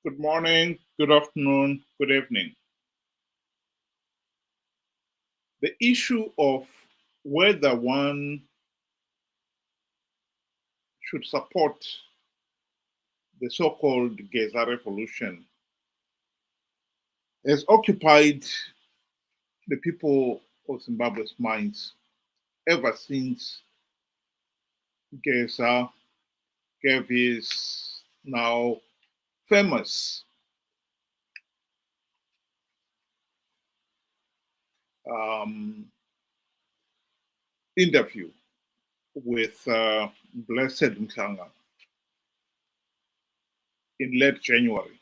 Good morning, good afternoon, good evening. The issue of whether one should support the so-called Geza revolution has occupied the people of Zimbabwe's minds ever since Geza gave his now famous interview with Blessed Mhlanga in late January,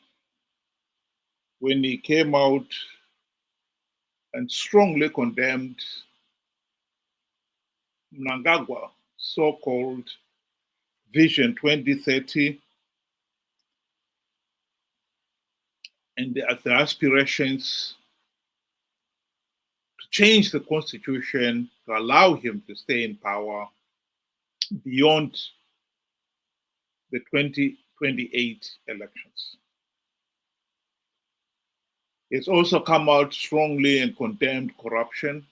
when he came out and strongly condemned Mnangagwa's so-called Vision 2030 and the aspirations to change the constitution to allow him to stay in power beyond the 2028 elections. It's also come out strongly and condemned corruption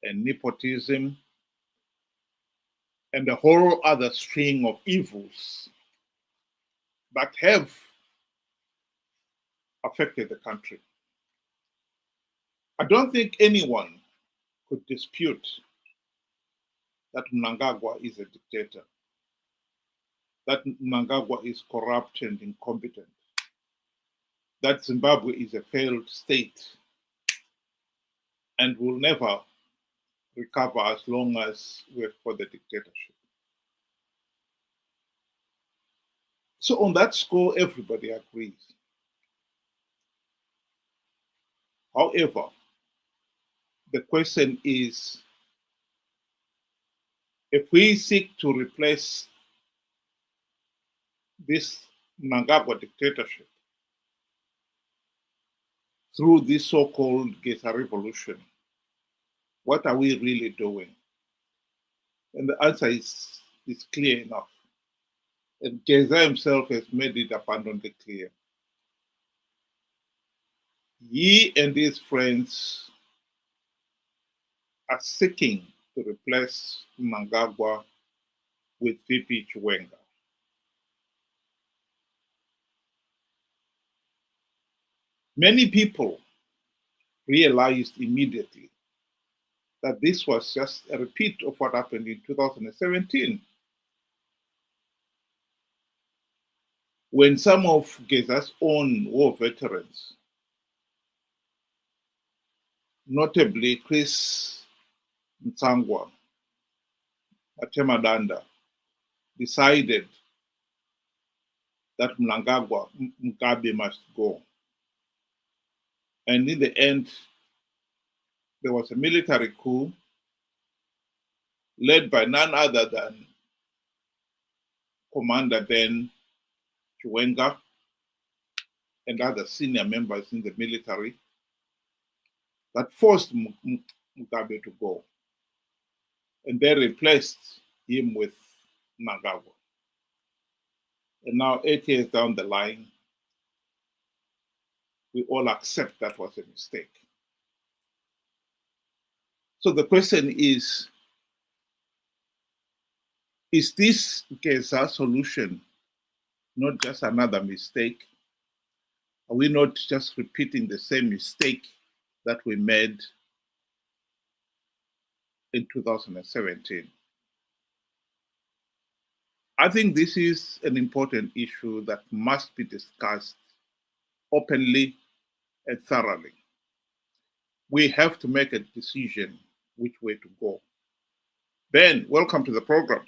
and nepotism and a whole other string of evils that have affected the country. I don't think anyone could dispute that Mnangagwa is a dictator, that Mnangagwa is corrupt and incompetent, that Zimbabwe is a failed state and will never recover as long as we're for the dictatorship. So on that score, everybody agrees. However, the question is, if we seek to replace this Mnangagwa dictatorship through this so-called Geza revolution, what are we really doing? And the answer is clear enough. And Geza himself has made it abundantly clear. He and his friends are seeking to replace Mnangagwa with VP Chiwenga. Many people realized immediately that this was just a repeat of what happened in 2017, when some of Geza's own war veterans, notably Chris Mtsangwa, Atemadanda, decided that Mugabe must go. And in the end, there was a military coup led by none other than Commander then Chiwenga and other senior members in the military that forced Mugabe to go. And they replaced him with Mnangagwa. And now 8 years down the line, we all accept that was a mistake. So the question is this Geza solution not just another mistake? Are we not just repeating the same mistake that we made in 2017? I think this is an important issue that must be discussed openly and thoroughly. We have to make a decision which way to go. Ben, welcome to the program.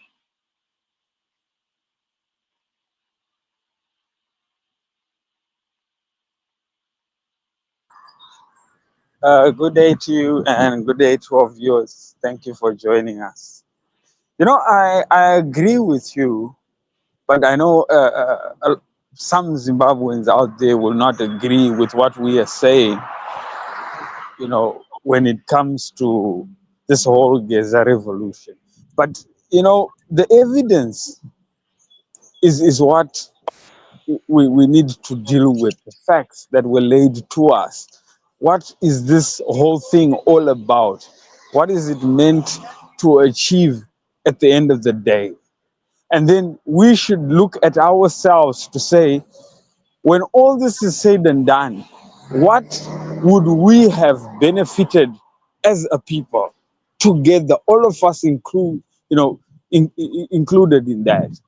Good day to you and good day to our viewers. Thank you for joining us. You know, I agree with you, but I know some Zimbabweans out there will not agree with what we are saying, you know, when it comes to this whole Geza revolution. But, you know, the evidence is what we need to deal with the facts that were laid to us. What is this whole thing all about? What is it meant to achieve at the end of the day? And then we should look at ourselves to say, when all this is said and done, what would we have benefited as a people together, all of us included in that,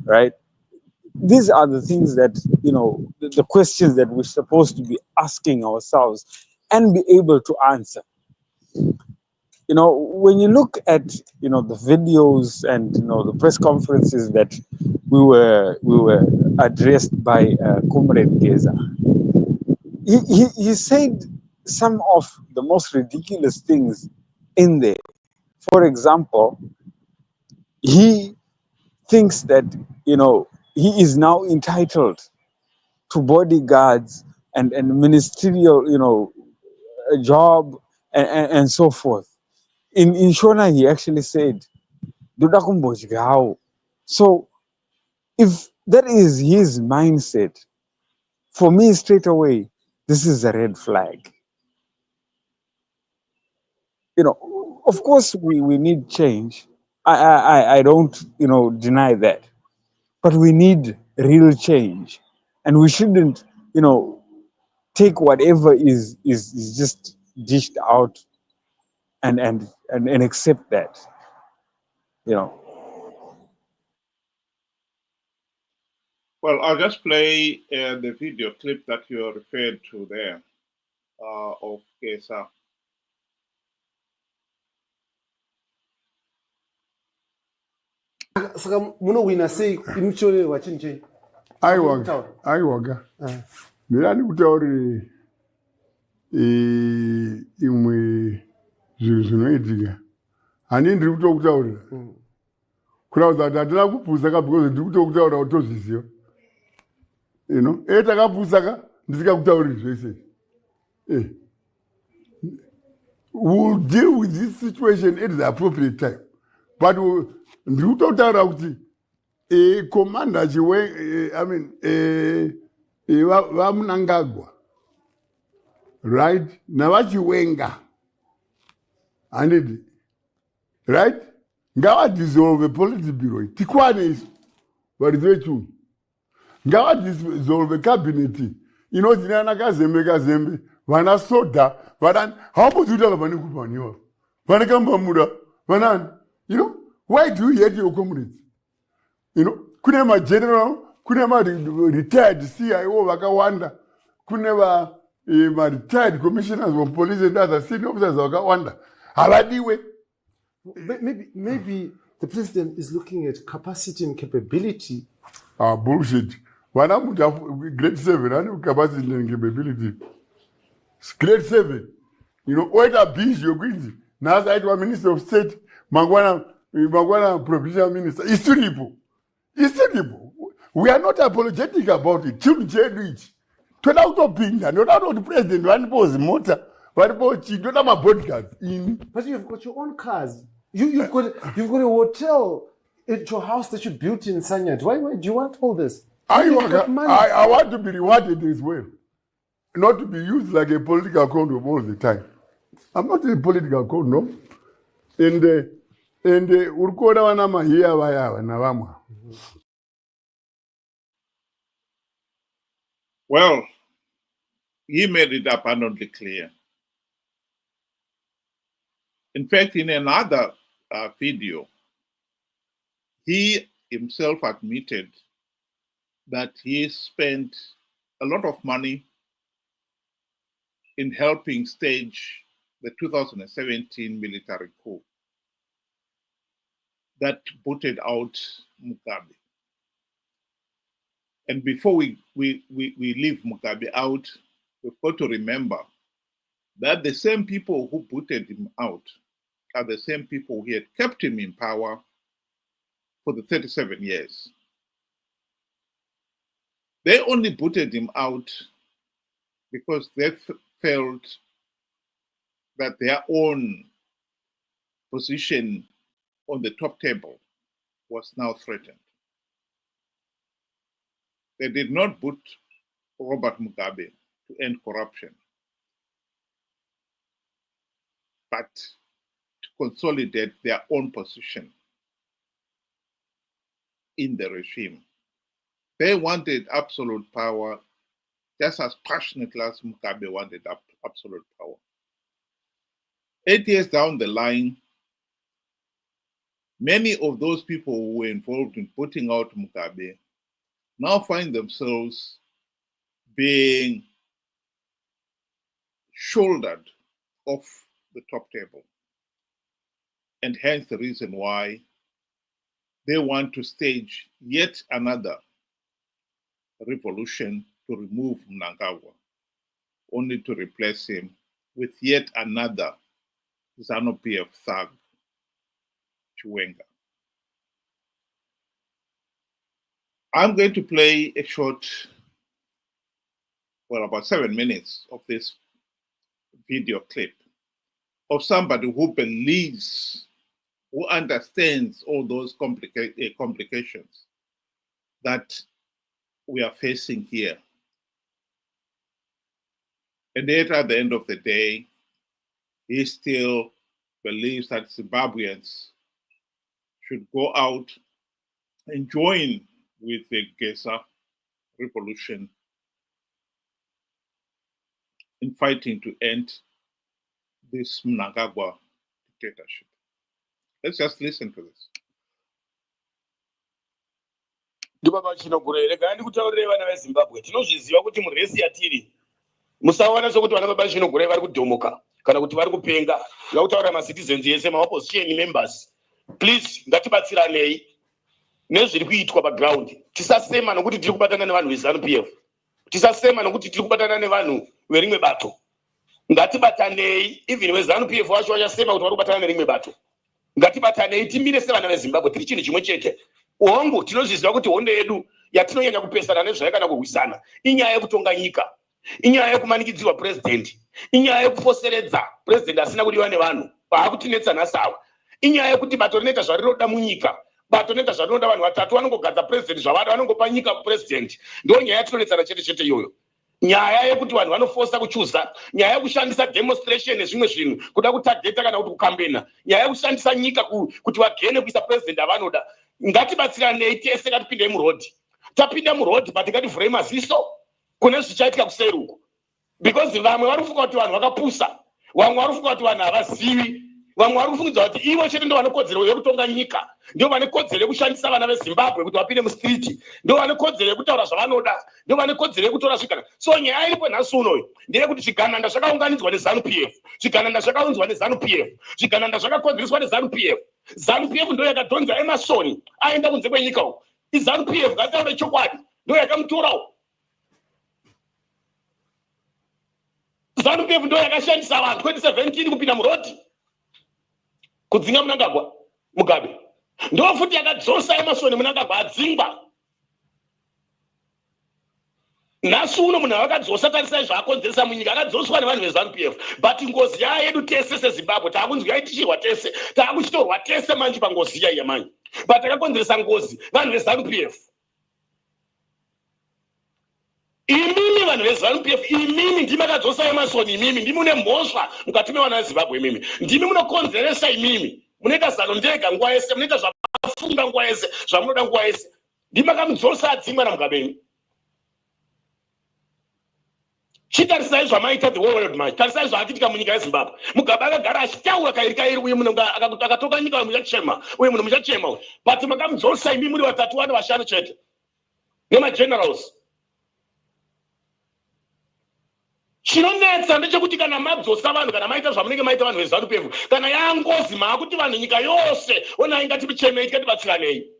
right? These are the things that, the questions that we're supposed to be asking ourselves and be able to answer. When you look at, the videos and, the press conferences that we were addressed by Comrade Geza, he said some of the most ridiculous things in there. For example, he thinks that, he is now entitled to bodyguards and ministerial, a job and so forth. In Shona, he actually said, "Duda kumbojgao." So if that is his mindset, for me straight away, this is a red flag. Of course we need change. I don't, deny that. But we need real change. And we shouldn't, take whatever is just dished out and accept that. you know Well, I'll just play the video clip that you referred to there of Geza. Saka munowina sei imuchorerwa chinje aiwaga ndira ndikutaurire imwe zvinhu zvinoitika hani ndiri kutokutaurira kuratidza kuti hatina kupusaka because ndiri kutokutaurira kuti tozviziva takapusaka ndisikakutauriri zvese we'll deal with this situation at the appropriate time, but ndiri kutotaura kuti commander vamunangagwa right navachiwenga handidi right ngavadissolve policy bureau tikwane isu varidzi vechunhu ngavadissolve cabinet inozinana kazembe vana soda vanani havambozviutaka vane kupaniwa vane kambamuda vanani why do you hate your comrades? Kune mageneral, kune retired CIO vakawanda, kune retired commissioners of police and other senior officers vakawanda. Havadiwe. Maybe the president is looking at capacity and capability. Bullshit. Vana grade 7, and capacity and capability. Grade 7. Oita beach you're going. Now I was Minister of State, Mangwana Provincial Minister. It's terrible. We are not apologetic about it. Not out of Pinda, not out of the president, one was motor, one was not my bodyguard. But you've got your own cars. You've got a hotel at your house that you built in Sanyat. Why do you want all this? I want to be rewarded as well. Not to be used like a political condom all the time. I'm not a political condom. And urukora vana mahiya vaya vana vamwe. Well, he made it abundantly clear. In fact, in another video, he himself admitted that he spent a lot of money in helping stage the 2017 military coup that booted out Mugabe. And before we leave Mugabe out, we've got to remember that the same people who booted him out are the same people who had kept him in power for the 37 years. They only booted him out because they felt that their own position on the top table was now threatened. They did not put Robert Mugabe to end corruption, but to consolidate their own position in the regime. They wanted absolute power just as passionately as Mugabe wanted absolute power. 8 years down the line, many of those people who were involved in putting out Mugabe now find themselves being shouldered off the top table. And hence the reason why they want to stage yet another revolution to remove Mnangagwa, only to replace him with yet another Zanopf thug, Chiwenga. I'm going to play a short, well, about 7 minutes of this video clip of somebody who believes, who understands all those complications that we are facing here. And yet at the end of the day, he still believes that Zimbabweans should go out and join with the Geza revolution in fighting to end this Mnangagwa dictatorship. Let's just listen to this. Ndibaba chinogurere kandi kutaurira vana veZimbabwe tinozviziva kuti muresi yatiri musawana sokuti vana baba chinogurere vari kudhomoka kana kuti vari kupenga vakutaura macitizens yese maopposition members please ngatibatsiranei nezviri kuitwa paground tisasema nokuti tiri kubatana nevanhu veZANU-PF tisasema nokuti tiri kubatana nevanhu verimwe bato ngatibatanei even veZANU-PF vacho vachasema kuti vari kubatana nerimwe bato ngatibatanei timire sevana veZimbabwe tiri chinhu chimwe chete hongu tinozviziva kuti hondo yedu yatinonyanya kupesana nezvaikana kurwisana inyaya yekutonga nyika inyaya yekumanikidzirwa president inyaya yekuposeredza president asina kudiwa nevanhu paakutinetsa nhasi ava inyaya yekuti bato rinoita zvarinoda munyika bato rinoita zvarinoda vanhu vatatu vanongogadza president zvavada vanongopa nyika president ndo nyaya yatinonetsana chete chete iyoyo nyaya yekuti vanhu vanofosa kuchuza nyaya yekushandisa demonstration nezvimwe zvinhu kuda kutageta kana kuti kukambena nyaya yekushandisa nyika kuti vagene kuisa president avanoda ngatibatsiranei tese ngatipindei murodhi tapinda murodhi but ngativhurei maziso kune zvichaitika kuseri uko because vamwe vari kufunga kuti vanhu vakapusa vamwe vari kufunga kuti vanhu havazivi vamwe vari kufungidza kuti ivo chete ndo vane kodzero yekutonga nyika ndio vane kodzero yekushandisa vana veZimbabwe kuti vapinde mustriti ndio vane kodzero yekutaura zvavanoda ndio vane kodzero yekutora zvigananda so nyaya iripo nhasi unoyo ndeyekuti zvigananda zvakaunganidzwa neZANU-PF zvigananda zvakaunzwa neZANU-PF zvigananda zvakakonzereswa neZANU-PF ZANU-PF ndo yakadhonza emasoni aenda kunze kwenyika uko iZANU-PF ngataure chokwadi ndo yakamutorawo ZANU-PF ndo yakashandisa vanhu 2017 kupinda murodhi kudzinga Mnangagwa Mugabe ndo futi yakadzosa emasoni Mnangagwa adzingwa nhasi uno munhu akadzosa tarisai zvaakonzeresa munyika akadzoswa nevanhu veZANU-PF but ngozi yaya yedu tese seZimbabwe taakunzwi yaitichirwa tese taakuchitorwa tese manje pangozi iya yamanje but akakonzeresa ngozi vanhu veZANU-PF imimi vanhu veZANU-PF imimi ndimi akadzosa emasoni imimi ndimi mune mhosva mukati mevana veZimbabwe imimi ndimi munokonzeresa imimi munoita zano ndega nguva yese munoita zvamafunga nguva yese zvamunoda nguva yese ndimi akamudzosa adzingwa naMugabe chitarisai zvamaita the whole world manje tarisai zvaakiitika munyika yeZimbabwe Mugabe akagara achitaura kairi kairi uye munhu akatoka nyika uye muchachema uye munhu muchachema uye but makamudzosa imimi muri vatatu vane vashanu chete nemagenerals chinonetsa ndechekuti kana madzosa vanhu kana maita zvamunenge maita vanhu veZANU-PF kana yangozi maakuti vanhu nyika yose onai ngatichemei ngatibatsiranei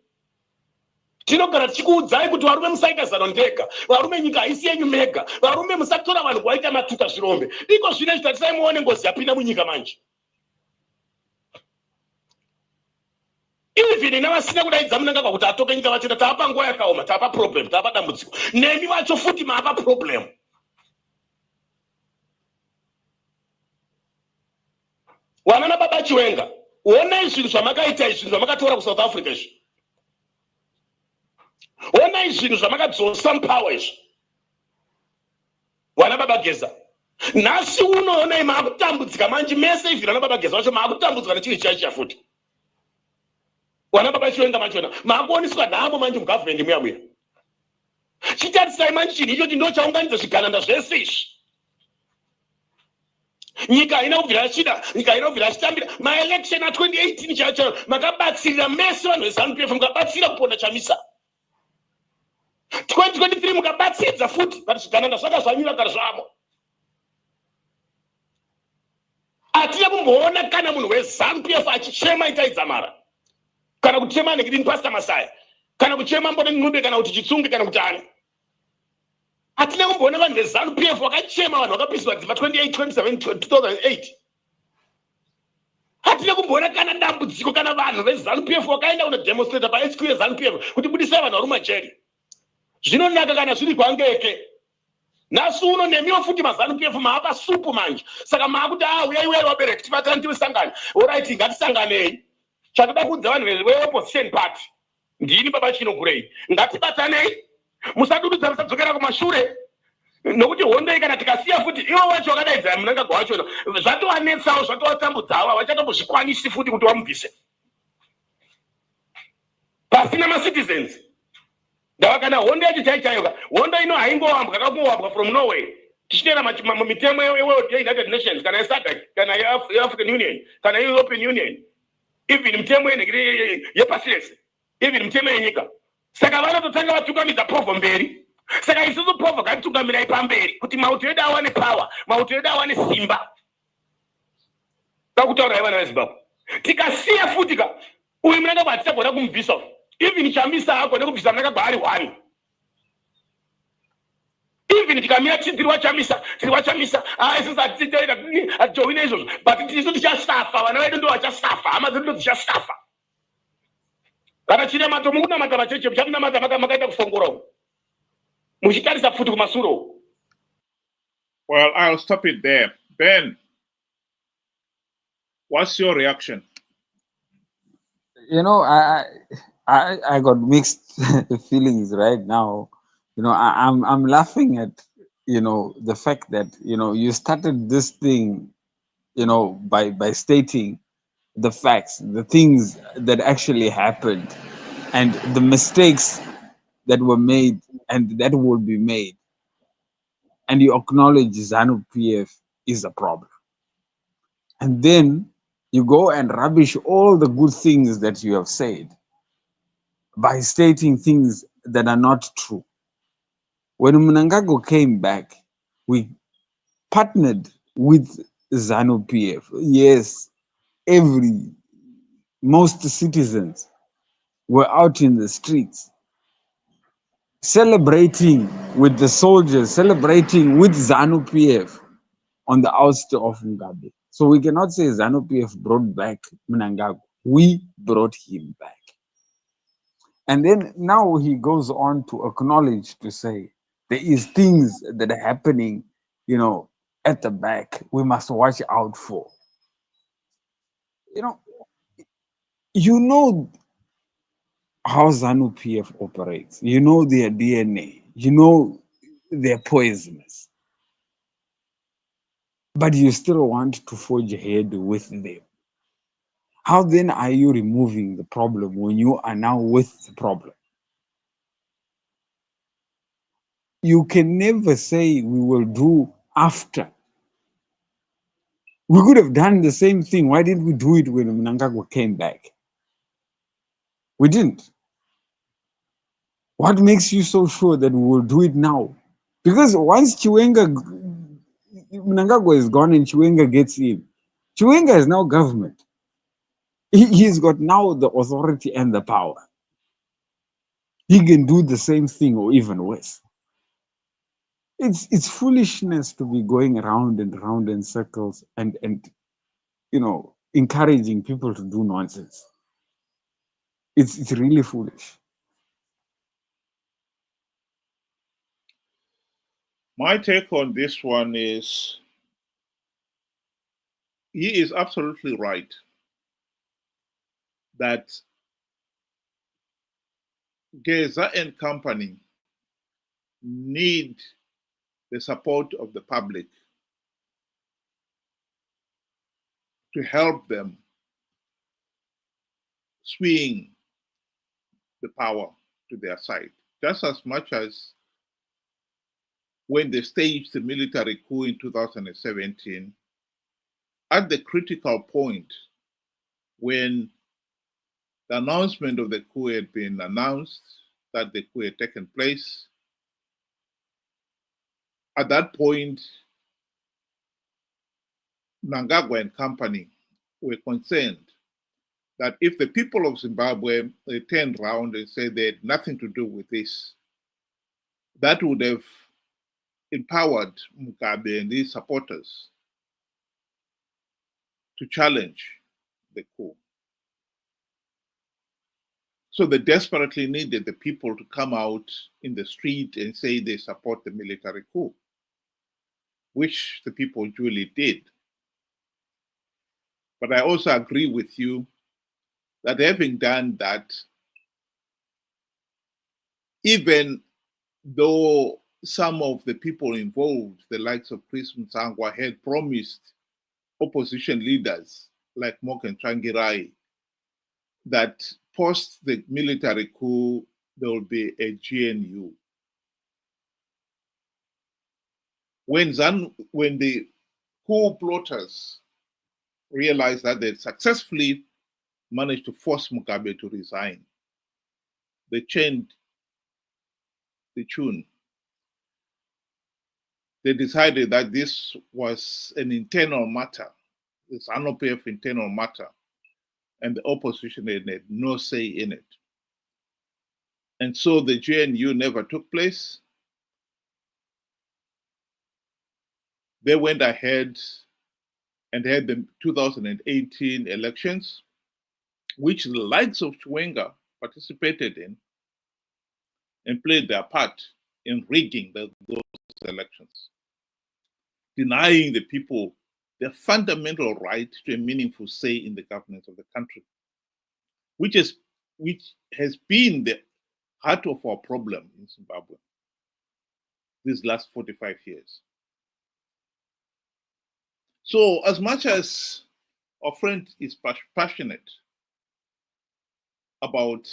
tinogara tichikuudzai kuti varume musaita zano ndega varume nyika haisi yenyu mega varume musatora vanhu kuvaita matuta zvirombe iko zvine zvitarisai muone ngozi yapinda munyika manje even navasina kudaidza Mnangagwa kuti atoke nyika vachita taapa nguva yakaoma taapa problem taapa dambudziko nemi vacho futi maapa problem wana nababa Chiwenga onai zvinhu zvamakaita izvi zvinhu zvamakatora kuSouth Africa izvi Ona izvinhu zvamakadzosa mupower izvi. Wana baba Geza. Nhasi unoona maakutambudzika manje mese ivhira na baba Geza wacho maakutambudzika nechiri chacho futi. Wana baba Chiwenga machona maakuoniswa nhamo manje mugovernment muyabuya. Chitarisai manje chinhu ichochi ndo chaunganidza zvigananda zvese izvi. Nyika haina kubvira chida, nyika haina kubvira chitambira. Maelection a2018 chacho makabatsirira mese vanhu veZANU-PF mukabatsira kuponda Chamisa. 2023 mukabatsidza futi kuti zvigananda zvaka zvanyura kare zvamo. Atina kumboona kana munhu weZANU-PF achichema itaidzamara. Kana kuchema nekidini Pastor Masaya. Kana kuchema mbone Ng'ombe kana kuti Chitsungi kana kuti ani. Atina kumboona vanhu veZANU-PF vakachema vanhu vakapiswa dzimba 28, 27, 2008. Atina kumboona kana dambudziko kana vanhu veZANU-PF vakaenda kunodemonstrata paHQ yeZANU-PF kuti budisai vanhu vari mumajeri. Zvinonaka kana zviri kwangeke. Nhasi uno nemiwo futi maZANU-PF maapa supu manje. Saka maakuti uyai wabereki tibatane tiwisangane. Alright, ngatisanganei. Chatoda kuudza vanhu veopposition party. Ndini baba Chinogurei. Ngatibatanei. Musadududza musadzokera kumashure. Nokuti hondo kana tikasiya futi iwo wacho wakadaidza Mnangagwa wacho zvatowanetsawo zvatovatambudzawo havachatombozvikwanisi futi kuti wamubvise. Pasina macitizens. Ndava kana hondo yacho chaichayoka. Hondo ino haingowambwa kakungowambwa from Norway. Tichitera mitemo yeUnited Nations kana yeSADC kana yeAfrican Union kana yeEuropean Union. Even mitemo yepasi rese. Even mitemo yenyika. Saka vanototanga vatungamidza Provo mberi. Saka isusu Provo ngatitungamirai pamberi kuti mauto edu awane power, mauto edu awane simba. Takutaura vana veZimbabwe. Tikasiya futi ka uyu Mnangagwa hatisagona kumubvisa. Even Chamisa agone kubvisa Mnangagwa ari wani. Even tikamira tiri wachamisa isusu hatitaita atijoina izvozvo but isu tichasafa, vana vedu ndo vachasafa, hama dzedu ndo dzichasafa. Kana chinamata mukunamata vacheche muchakunamata makaita kufongora muchitarisa futi kumasuro. Well, I'll stop it there. Ben, what's your reaction? You know, I got mixed feelings right now. You know, I'm laughing at, you know, the fact that, you know, you started this thing, you know, by stating the facts, the things that actually happened, and the mistakes that were made and that will be made. And you acknowledge ZANU-PF is a problem. And then you go and rubbish all the good things that you have said by stating things that are not true. When Mnangagwa came back, we partnered with ZANU-PF. Yes, most citizens were out in the streets celebrating with the soldiers, celebrating with ZANU-PF on the outskirts of Mugabe. So we cannot say ZANU-PF brought back Mnangagwa. We brought him back. And then now he goes on to acknowledge, to say there is things that are happening, you know, at the back we must watch out for. You know how ZANU-PF operates. You know their DNA. You know they're poisonous. But you still want to forge ahead with them. How then are you removing the problem when you are now with the problem? You can never say we will do after. We could have done the same thing. Why didn't we do it when Mnangagwa came back? We didn't. What makes you so sure that we will do it now? Because once Mnangagwa is gone and Chiwenga gets in, Chiwenga is now government. He's got now the authority and the power. He can do the same thing or even worse. It's foolishness to be going around and round in circles and you know, encouraging people to do nonsense. It's really foolish. My take on this one is he is absolutely right that Geza and company need the support of the public to help them swing the power to their side, just as much as when they staged the military coup in 2017, at the critical point when the announcement of the coup had been announced, that the coup had taken place. At that point, Mnangagwa and company were concerned that if the people of Zimbabwe turned around and said they had nothing to do with this, that would have empowered Mugabe and his supporters to challenge the coup. So they desperately needed the people to come out in the street and say they support the military coup, which the people duly did. But I also agree with you that having done that, even though some of the people involved, the likes of Chris Mtsangwa, had promised opposition leaders like Morgan Tsvangirai that post the military coup, there will be a GNU. When the coup plotters realized that they successfully managed to force Mugabe to resign, they changed the tune. They decided that this was an internal matter, this Zanopf internal matter, and the opposition had no say in it. And so the GNU never took place. They went ahead and had the 2018 elections, which the likes of Chiwenga participated in and played their part in rigging those elections, denying the people their fundamental right to a meaningful say in the governance of the country, which has been the heart of our problem in Zimbabwe these last 45 years. So as much as our friend is passionate about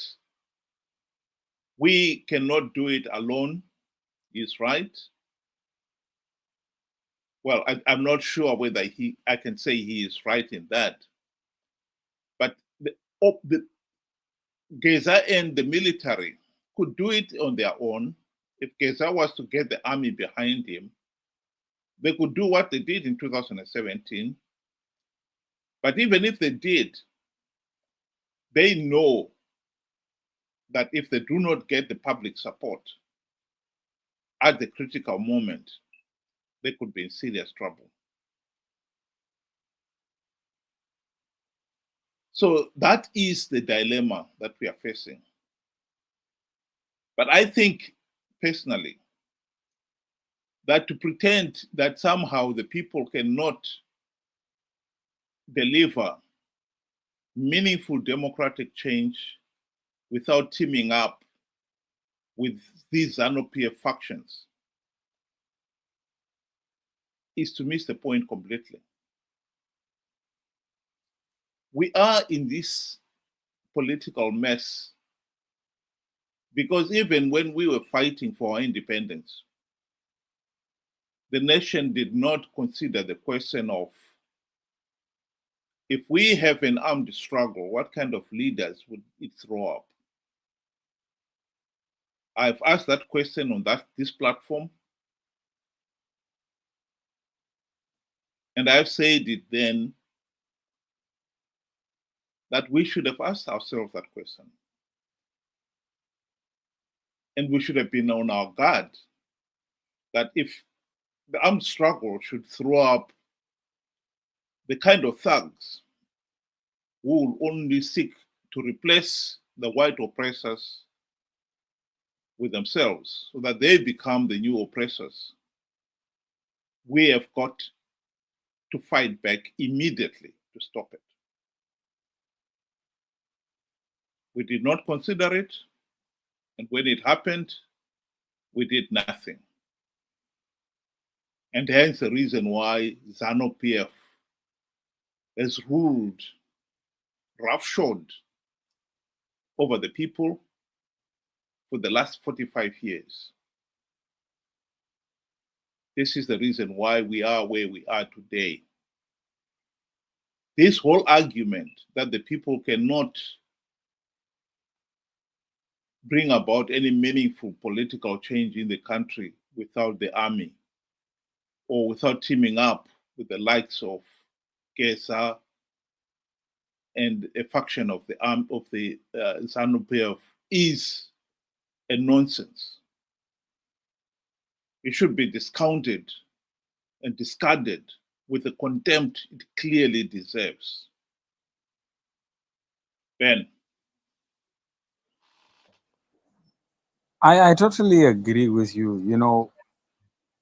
we cannot do it alone, he's right. Well, I'm not sure whether I can say he is right in that. But the Geza and the military could do it on their own. If Geza was to get the army behind him, they could do what they did in 2017. But even if they did, they know that if they do not get the public support at the critical moment, they could be in serious trouble. So that is the dilemma that we are facing. But I think personally that to pretend that somehow the people cannot deliver meaningful democratic change without teaming up with these Zanopf factions is to miss the point completely. We are in this political mess because even when we were fighting for our independence, the nation did not consider the question of if we have an armed struggle, what kind of leaders would it throw up? I've asked that question on this platform, and I've said it then that we should have asked ourselves that question. And we should have been on our guard that if the armed struggle should throw up the kind of thugs who will only seek to replace the white oppressors with themselves so that they become the new oppressors, we have got to fight back immediately to stop it. We did not consider it, And when it happened, we did nothing. And hence the reason why Zanopf has ruled roughshod over the people for the last 45 years. This is the reason why we are where we are today. This whole argument that the people cannot bring about any meaningful political change in the country without the army or without teaming up with the likes of Geza and a faction of the Zanopf is a nonsense. It should be discounted and discarded with the contempt it clearly deserves. Ben. I totally agree with you. You know,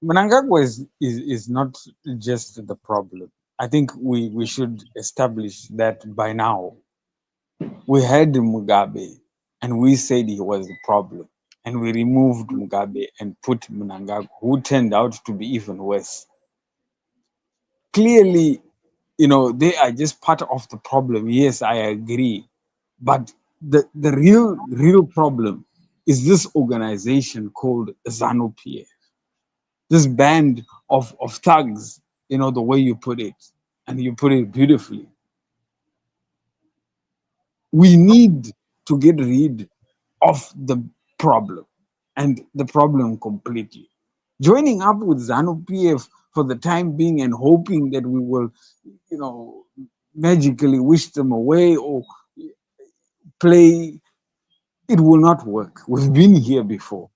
Mnangagwa is not just the problem. I think we should establish that by now. We had Mugabe and we said he was the problem. And we removed Mugabe and put Mnangagwa, who turned out to be even worse. Clearly, you know, they are just part of the problem. Yes, I agree. But the real problem is this organization called Zanopf, this band of thugs, you know, the way you put it, and you put it beautifully. We need to get rid of the problem and the problem completely. Joining up with ZANU-PF for the time being and hoping that we will, you know, magically wish them away or play, it will not work. We've been here before.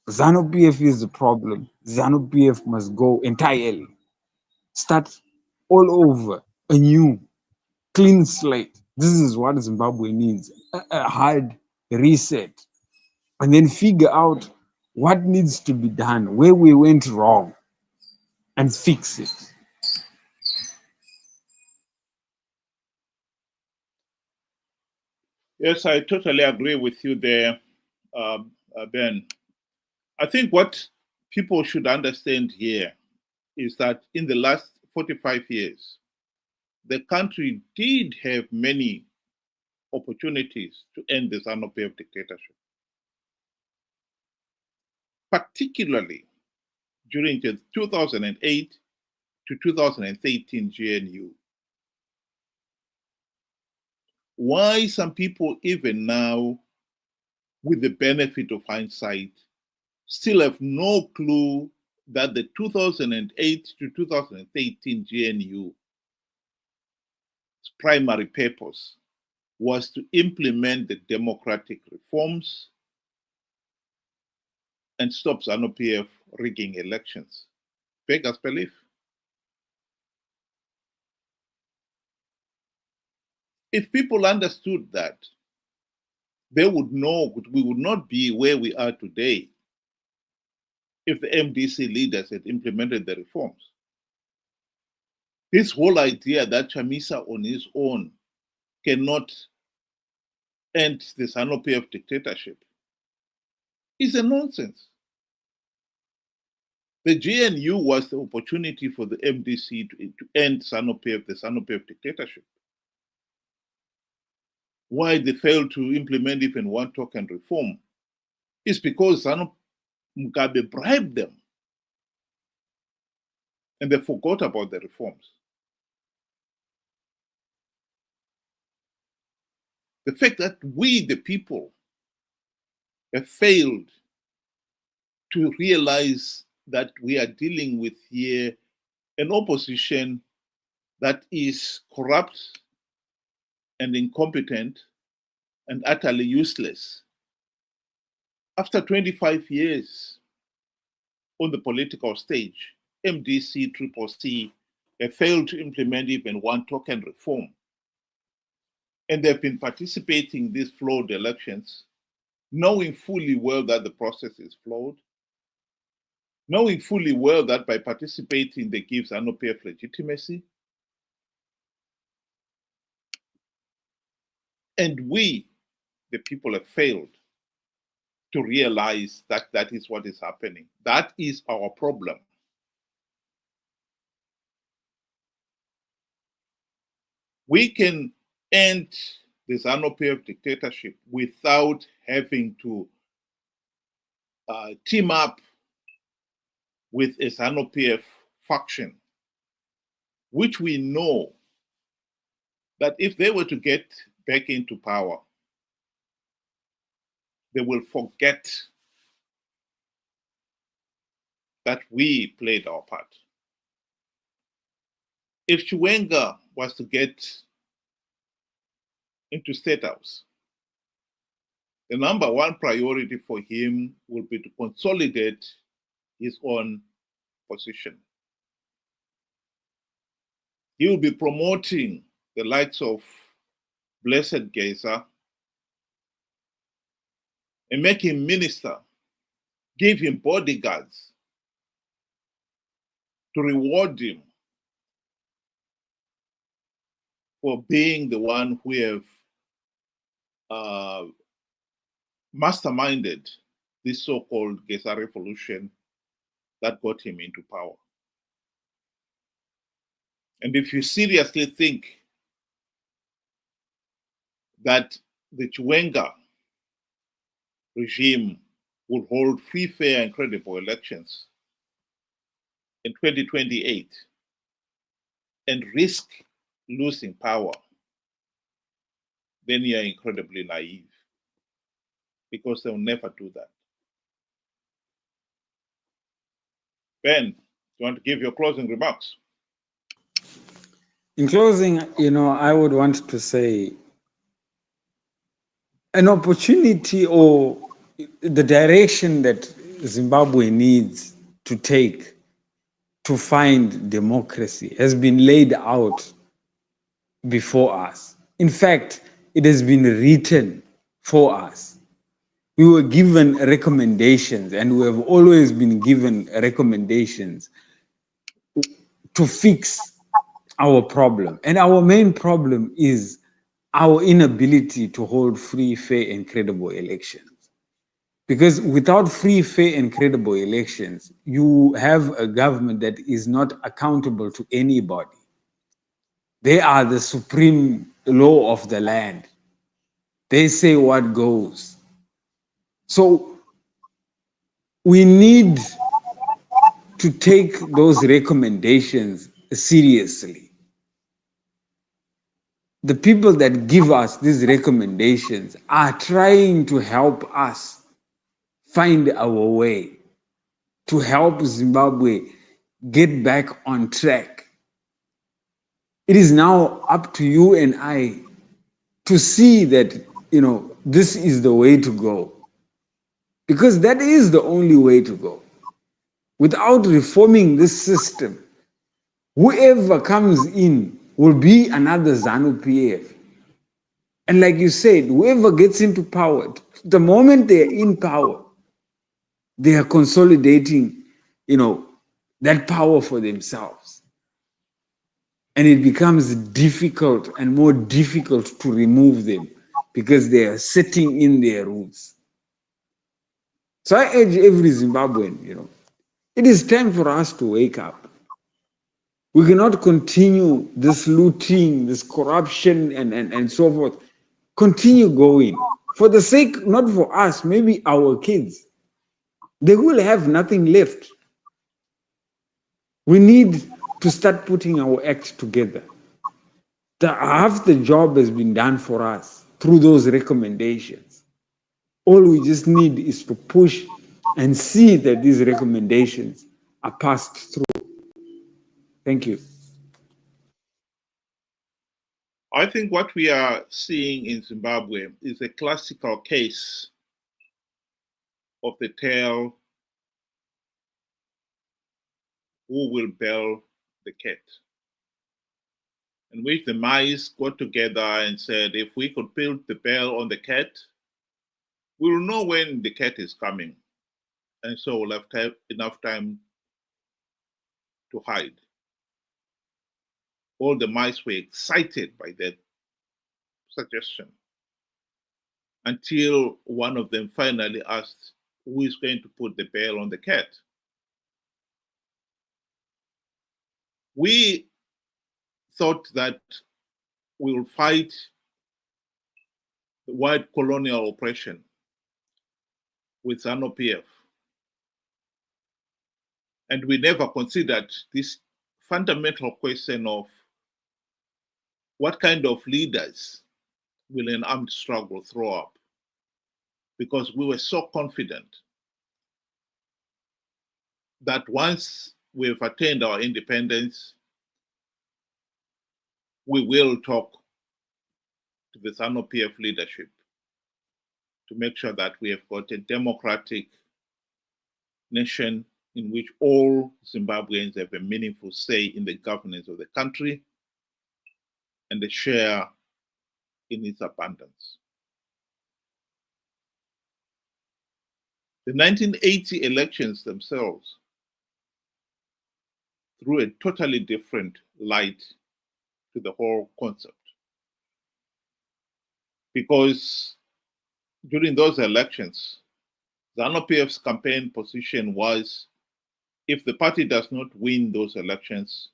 ZANU-PF is the problem. ZANU-PF must go entirely. Start all over, anew, clean slate. This is what Zimbabwe needs, a hard reset. And then figure out what needs to be done, where we went wrong, and fix it. Yes, I totally agree with you there, Ben. I think what people should understand here is that in the last 45 years, the country did have many opportunities to end the Zanopf dictatorship, particularly during the 2008 to 2013 GNU. Why some people, even now, with the benefit of hindsight, still have no clue that the 2008 to 2013 GNU's primary purpose was to implement the democratic reforms and stop ZANU-PF rigging elections. Beggars belief. If people understood that, they would know we would not be where we are today if the MDC leaders had implemented the reforms. This whole idea that Chamisa on his own cannot end the ZANU-PF dictatorship is a nonsense. The GNU was the opportunity for the MDC to end ZANU-PF, the ZANU-PF dictatorship. Why they failed to implement even one token reform is because Mugabe bribed them and they forgot about the reforms. The fact that we, the people, have failed to realize that we are dealing with here an opposition that is corrupt and incompetent and utterly useless. After 25 years on the political stage, MDC, CCC have failed to implement even one token reform. And they've been participating in these flawed elections, knowing fully well that the process is flawed, knowing fully well that by participating they give ZANU-PF legitimacy. And we, the people, have failed to realize that that is what is happening. That is our problem. We can end the Zanopf dictatorship without having to team up with a Zanopf faction, which we know that if they were to get back into power, they will forget that we played our part. If Chiwenga was to get into State House, the number one priority for him will be to consolidate his own position. He will be promoting the likes of Blessed Geza and make him minister, give him bodyguards to reward him for being the one who have masterminded this so-called Geza revolution that got him into power. And if you seriously think that the Chiwenga regime will hold free, fair, and credible elections in 2028 and risk losing power, then you're incredibly naive, because they'll never do that. Ben, do you want to give your closing remarks? In closing, I would want to say an opportunity or the direction that Zimbabwe needs to take to find democracy has been laid out before us. In fact, it has been written for us. We were given recommendations, and we have always been given recommendations to fix our problem. And our main problem is our inability to hold free, fair, and credible elections. Because without free, fair, and credible elections, you have a government that is not accountable to anybody. They are the supreme law of the land. They say what goes. So we need to take those recommendations seriously. The people that give us these recommendations are trying to help us find our way, to help Zimbabwe get back on track. It is now up to you and I to see that, this is the way to go. Because that is the only way to go. Without reforming this system, whoever comes in will be another ZANU-PF. And like you said, whoever gets into power, the moment they're in power, they are consolidating, that power for themselves. And it becomes difficult and more difficult to remove them because they are sitting in their roots. So I urge every Zimbabwean, it is time for us to wake up. We cannot continue this looting, this corruption, and so forth. Continue going. For the sake, not for us, maybe our kids. They will have nothing left. We need to start putting our act together. Half the job has been done for us through those recommendations. All we just need is to push and see that these recommendations are passed through. Thank you. I think what we are seeing in Zimbabwe is a classical case of the tale who will bell the cat, in which the mice got together and said, if we could build the bell on the cat, we will know when the cat is coming, and so we'll have enough time to hide. All the mice were excited by that suggestion. until one of them finally asked, who is going to put the bell on the cat? We thought that we will fight the white colonial oppression with Zanopf. And we never considered this fundamental question of what kind of leaders will an armed struggle throw up? Because we were so confident that once we've attained our independence, we will talk to the Zanopf leadership to make sure that we have got a democratic nation in which all Zimbabweans have a meaningful say in the governance of the country and a share in its abundance. The 1980 elections themselves threw a totally different light to the whole concept. Because during those elections, Zanopf's campaign position was, if the party does not win those elections,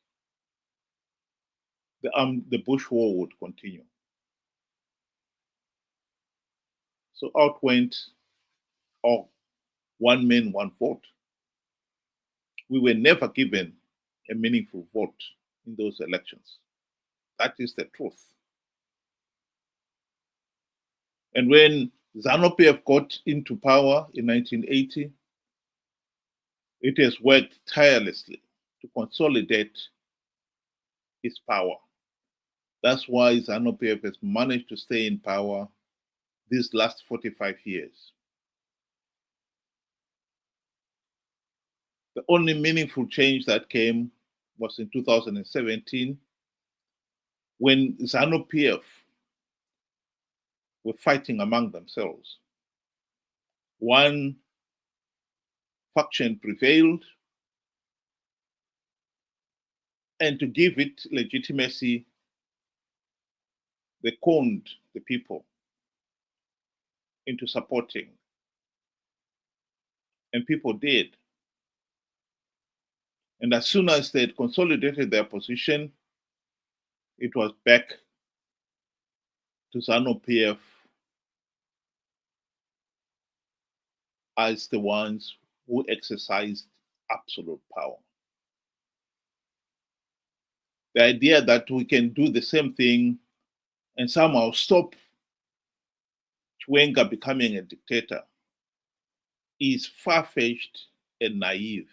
the Bush war would continue. So out went all one man, one vote. We were never given a meaningful vote in those elections. That is the truth. And when Zanopf got into power in 1980, it has worked tirelessly to consolidate its power. That's why Zanopf has managed to stay in power these last 45 years. The only meaningful change that came was in 2017, when Zanopf were fighting among themselves. One faction prevailed, and to give it legitimacy, they conned the people into supporting. And people did. And as soon as they had consolidated their position, it was back to Zanopf as the ones who exercised absolute power. The idea that we can do the same thing and somehow stop Chiwenga becoming a dictator is far-fetched and naive.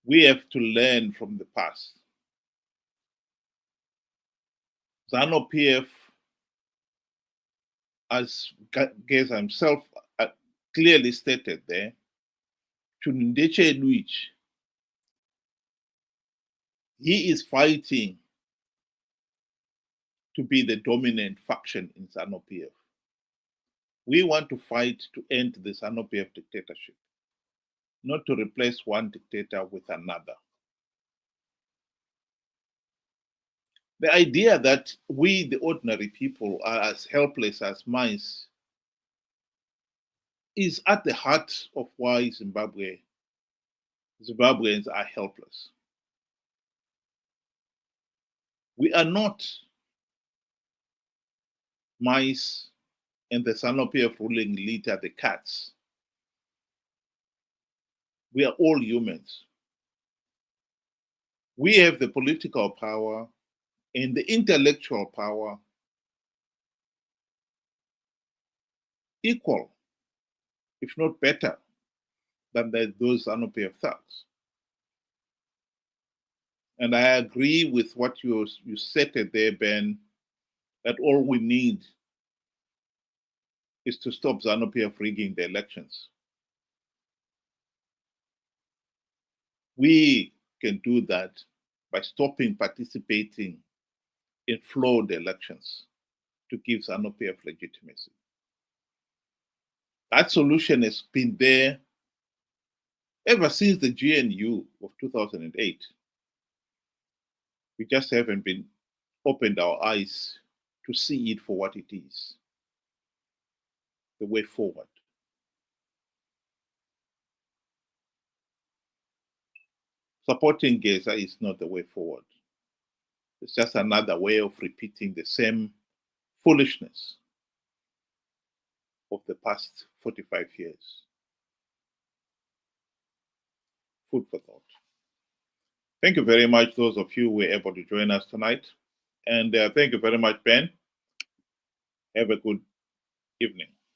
We have to learn from the past. Zanopf, as Geza himself clearly stated there, which he is fighting to be the dominant faction in Zanopf. We want to fight to end the Zanopf dictatorship, not to replace one dictator with another. The idea that we, the ordinary people, are as helpless as mice is at the heart of why Zimbabweans are helpless. We are not mice and the Zanopf ruling elite are the cats. We are all humans. We have the political power and the intellectual power equal, if not better, than those Zanopf thugs. And I agree with what you stated there, Ben, that all we need is to stop Zanopf rigging the elections. We can do that by stopping participating in flawed elections to give Zanopf legitimacy. That solution has been there ever since the GNU of 2008. We just haven't been opened our eyes to see it for what it is, the way forward. Supporting Geza is not the way forward. It's just another way of repeating the same foolishness of the past 45 years. Food for thought. Thank you very much, those of you who were able to join us tonight. And thank you very much, Ben. Have a good evening.